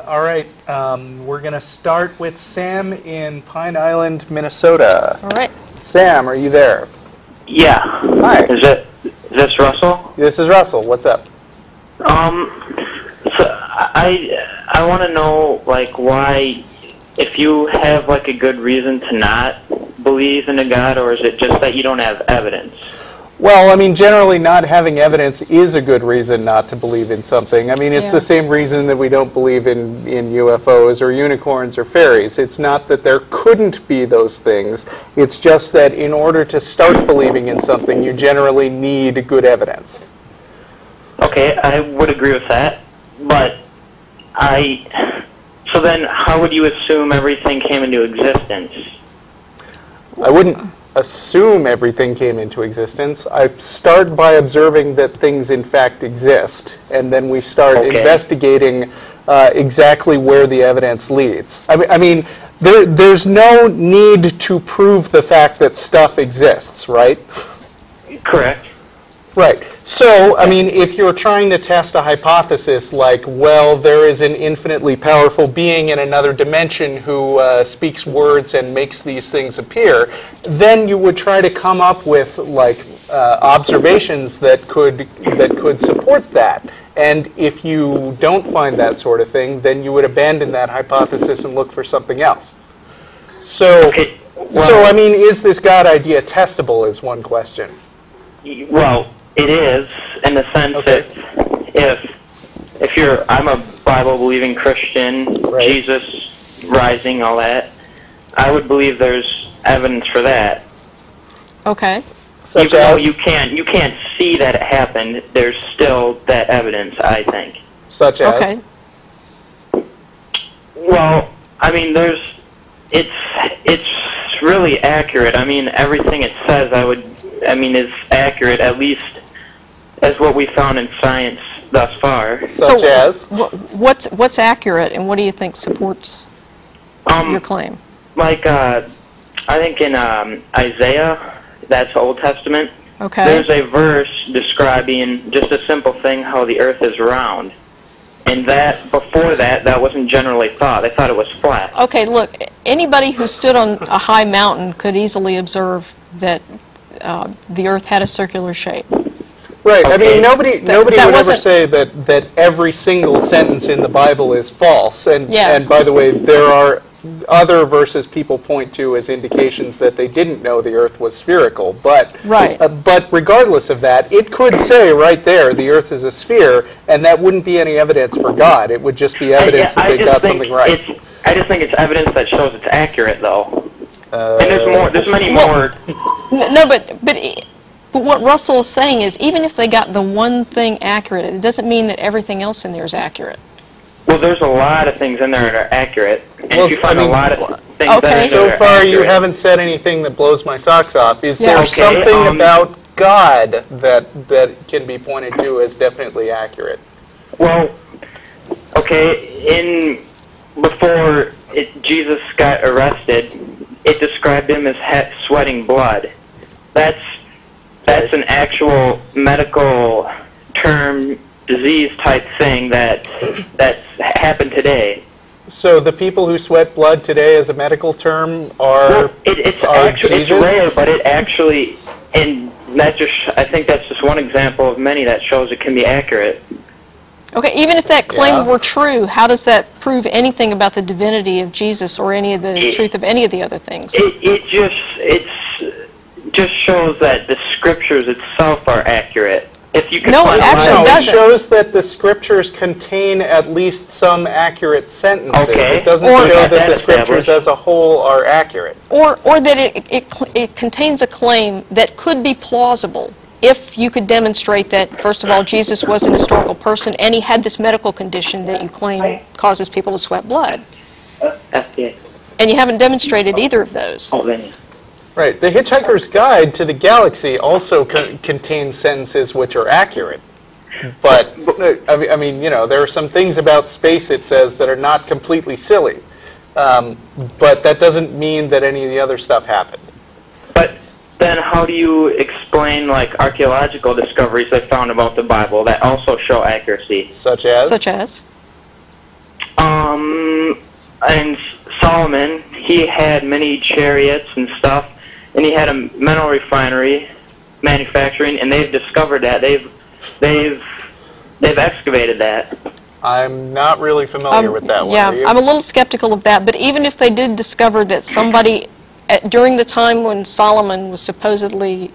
All right, we're going to start with Sam in Pine Island, Minnesota. All right. Sam, are you there? Yeah. Hi. Is this Russell? This is Russell. What's up? So I want to know, like, why, if you have, like, a good reason to not believe in a God, or is it just that you don't have evidence? Well, I mean, generally not having evidence is a good reason not to believe in something. I mean, it's the same reason that we don't believe in UFOs or unicorns or fairies. It's not that there couldn't be those things. It's just that in order to start believing in something, you generally need good evidence. Okay, I would agree with that, but so then how would you assume everything came into existence? I wouldn't assume everything came into existence. I start by observing that things in fact exist, and then we start investigating exactly where the evidence leads. I mean, there's no need to prove the fact that stuff exists, right? Correct. Right. So, I mean, if you're trying to test a hypothesis like, well, there is an infinitely powerful being in another dimension who speaks words and makes these things appear, then you would try to come up with, like, observations that could support that. And if you don't find that sort of thing, then you would abandon that hypothesis and look for something else. So, so I mean, is this God idea testable is one question. Well, it is, in the sense that I'm a Bible-believing Christian, right. Jesus rising, all that, I would believe there's evidence for that. Okay. Even though you can't see that it happened, there's still that evidence, I think. Such as? Okay. Well, I mean, it's really accurate. I mean, everything it says is accurate, at least as what we found in science thus far. Such as? What's accurate, and what do you think supports your claim? Like, I think in Isaiah, that's Old Testament, okay. There's a verse describing just a simple thing, how the earth is round. And that, before that, that wasn't generally thought. They thought it was flat. Okay, look, anybody who stood on a high mountain could easily observe that the earth had a circular shape. Right. Okay. I mean, nobody would ever say that every single sentence in the Bible is false. And by the way, there are other verses people point to as indications that they didn't know the earth was spherical. But but regardless of that, it could say right there the earth is a sphere, and that wouldn't be any evidence for God. It would just be evidence that they got something right. I just think it's evidence that shows it's accurate, though. And there's many more. No, but what Russell is saying is, even if they got the one thing accurate, it doesn't mean that everything else in there is accurate. Well, there's a lot of things in there that are accurate, and if you find a lot of things that so are far accurate, you haven't said anything that blows my socks off. Is there something about God that can be pointed to as definitely accurate? Well, before Jesus got arrested, it described him as sweating blood. That's an actual medical term, disease type thing that's happened today. So the people who sweat blood today as a medical term are it's rare, but it actually, and I think that's just one example of many that shows it can be accurate. Okay, even if that claim were true, how does that prove anything about the divinity of Jesus or any of the truth of any of the other things? It just shows that the scriptures itself are accurate. If you can it actually doesn't. It shows that the scriptures contain at least some accurate sentences. Okay. It doesn't show that the scriptures as a whole are accurate. Or that it contains a claim that could be plausible if you could demonstrate that, first of all, Jesus was an historical person and he had this medical condition that you claim causes people to sweat blood. And you haven't demonstrated either of those. Right. The Hitchhiker's Guide to the Galaxy also contains sentences which are accurate. But, I mean, you know, there are some things about space, it says, that are not completely silly. But that doesn't mean that any of the other stuff happened. But then how do you explain, like, archaeological discoveries they found about the Bible that also show accuracy? Such as? Well, and Solomon, he had many chariots and stuff, and he had a metal refinery manufacturing, and they've discovered that. They've excavated that. I'm not really familiar with that one. Yeah, Are you? I'm a little skeptical of that, but even if they did discover that somebody, during the time when Solomon was supposedly,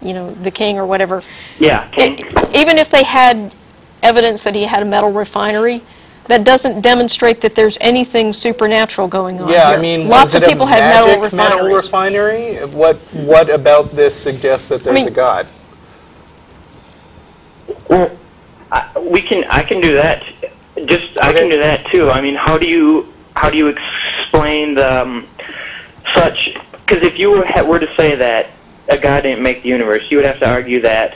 you know, the king or whatever, Yeah, king. even if they had evidence that he had a metal refinery, that doesn't demonstrate that there's anything supernatural going on Yeah, here. I mean, Lots was of it people a had metal magic refineries. refinery? What about this suggests that there's a God? Well, I can do that. I can do that too. I mean, how do you explain the such? Because if you were to say that a God didn't make the universe, you would have to argue that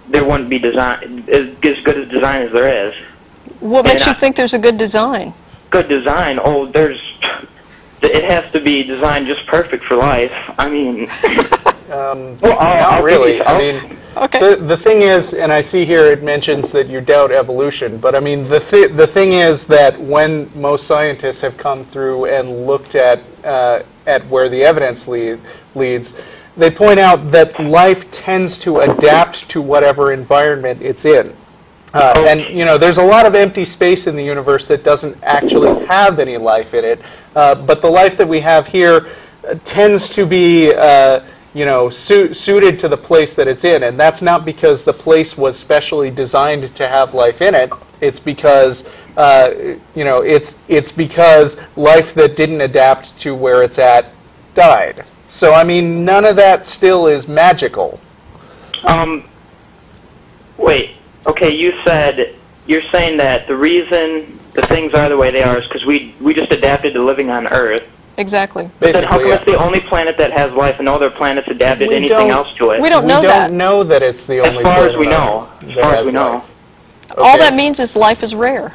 there wouldn't be design as good a design as there is. What makes you think there's a good design? Good design? Oh, it has to be designed just perfect for life. I mean, Not really. I mean, Okay. the thing is, and I see here it mentions that you doubt evolution, but I mean, the thing is that when most scientists have come through and looked at where the evidence leads, they point out that life tends to adapt to whatever environment it's in. And, you know, there's a lot of empty space in the universe that doesn't actually have any life in it, but the life that we have here tends to be, you know, suited to the place that it's in, and that's not because the place was specially designed to have life in it. It's because, you know, it's because life that didn't adapt to where it's at died. So, I mean, none of that still is magical. Wait. Okay, you're saying that the reason the things are the way they are is because we just adapted to living on Earth. Exactly. But then how come Basically, it's the only planet that has life and no other planets adapted We anything don't- else to it? We don't know we that. don't know that it's the only As far as planet we on know. Earth As that far has as we know. life. All Okay. that means is life is rare.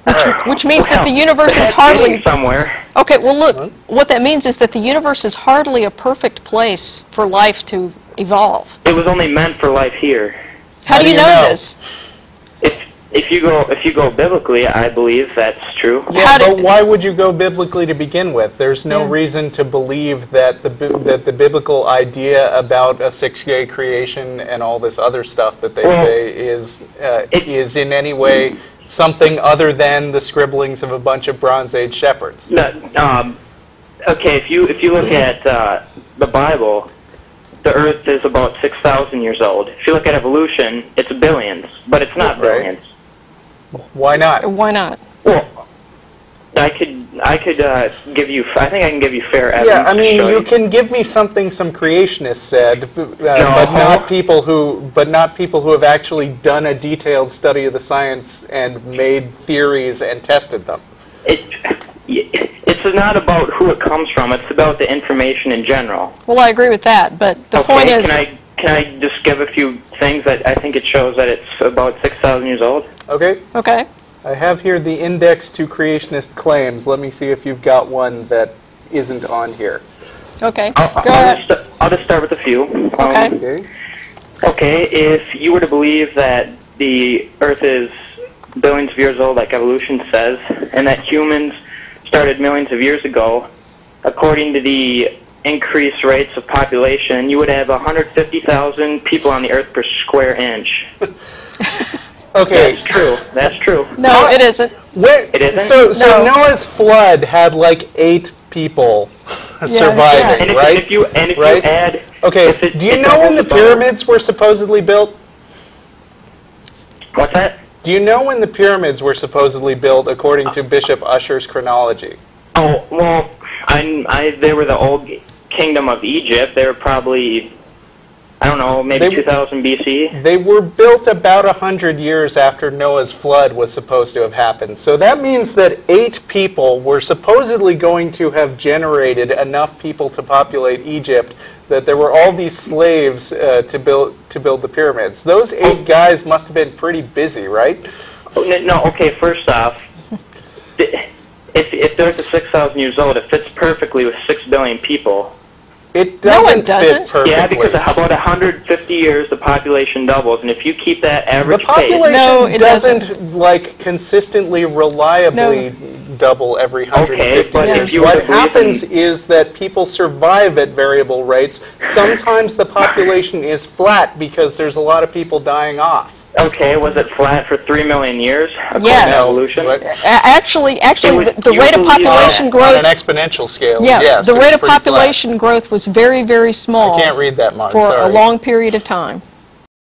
Right. Which means that the universe It is has hardly... meaning somewhere. Okay, well look, what that means is that the universe is hardly a perfect place for life to evolve. It was only meant for life here. How do you know this? If you go biblically, I believe that's true. Yeah, How but do- why would you go biblically to begin with? There's no Yeah. reason to believe that the biblical idea about a six-day creation and all this other stuff that they Well, say is in any way something other than the scribblings of a bunch of Bronze Age shepherds. No, okay, if you look at the Bible, the Earth is about 6,000 years old. If you look at evolution, it's billions, but it's not Right. billions. Why not? Why not? Well, I could give you. I think I can give you fair evidence. Yeah, I to mean, show you can give me something some creationists said, but not people who have actually done a detailed study of the science and made theories and tested them. It's not about who it comes from. It's about the information in general. Well, I agree with that, but the point is... Can I just give a few things that I think it shows that it's about 6,000 years old? Okay. Okay. I have here the index to creationist claims. Let me see if you've got one that isn't on here. Okay. Go ahead. I'll just start with a few. Okay. Okay. Okay, if you were to believe that the Earth is billions of years old, like evolution says, and that humans started millions of years ago, according to the increased rates of population, you would have 150,000 people on the Earth per square inch. Okay. That's true. That's true. No, it isn't. It isn't? So No. Noah's flood had like 8 people surviving, And if, right? if you Right? add... Okay, if it- do you it know when the doubles about- pyramids were supposedly built? What's that? Do you know when the pyramids were supposedly built according to Bishop Ussher's chronology? Oh, well, they were the old kingdom of Egypt. They were probably, I don't know, maybe 2000 BC. They were built about 100 years after Noah's flood was supposed to have happened. So that means that 8 people were supposedly going to have generated enough people to populate Egypt that there were all these slaves to build the pyramids. Those 8 guys must have been pretty busy, right? No, okay, first off, if the Earth is 6,000 years old, it fits perfectly with 6 billion people. It No, doesn't, it doesn't. fit perfectly. Yeah, because about 150 years, the population doubles, and if you keep that the average population pace... No, it doesn't like consistently, reliably double every 150 but years. if you were What to believe happens in- is that people survive at variable rates. Sometimes the population is flat because there's a lot of people dying off. Okay, was it flat for 3 million years according Yes. to evolution? What? Actually, was- the you rate of believe population On growth, an exponential scale, yeah, yes. the it's rate of pretty flat. population growth was very, very small I can't read that much, for sorry. a long period of time.